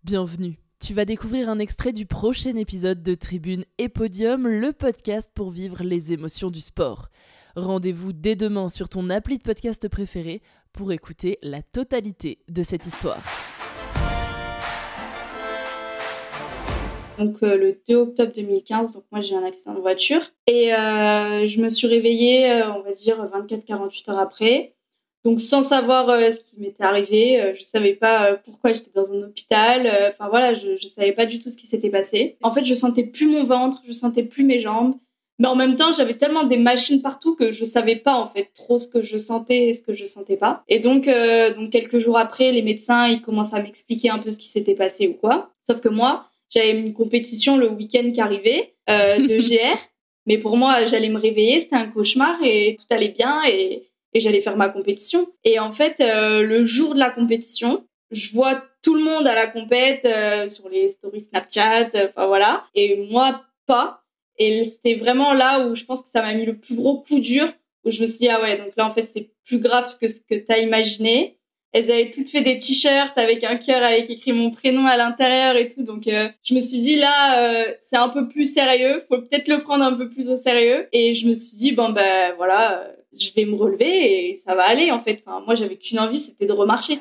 Bienvenue. Tu vas découvrir un extrait du prochain épisode de Tribune et Podium, le podcast pour vivre les émotions du sport. Rendez-vous dès demain sur ton appli de podcast préféré pour écouter la totalité de cette histoire. Donc le 2 octobre 2015, donc moi j'ai eu un accident de voiture et je me suis réveillée, on va dire 24-48 heures après. Donc sans savoir ce qui m'était arrivé, je savais pas pourquoi j'étais dans un hôpital. Enfin voilà, je savais pas du tout ce qui s'était passé. En fait, je sentais plus mon ventre, je sentais plus mes jambes. Mais en même temps, j'avais tellement des machines partout que je savais pas en fait trop ce que je sentais et ce que je sentais pas. Et donc quelques jours après, les médecins ils commencent à m'expliquer un peu ce qui s'était passé ou quoi. Sauf que moi, j'avais une compétition le week-end qui arrivait de GR. Mais pour moi, j'allais me réveiller, c'était un cauchemar et tout allait bien et j'allais faire ma compétition. Et en fait, le jour de la compétition, je vois tout le monde à la compète sur les stories Snapchat, enfin voilà. Et moi, pas. Et c'était vraiment là où je pense que ça m'a mis le plus gros coup dur, où je me suis dit, ah ouais, donc là, en fait, c'est plus grave que ce que t'as imaginé. Elles avaient toutes fait des t-shirts avec un cœur avec écrit mon prénom à l'intérieur et tout. Donc, je me suis dit, là, c'est un peu plus sérieux. Faut peut-être le prendre un peu plus au sérieux. Et je me suis dit, bon, ben voilà, je vais me relever et ça va aller, en fait. Enfin, moi, j'avais qu'une envie, c'était de remarcher.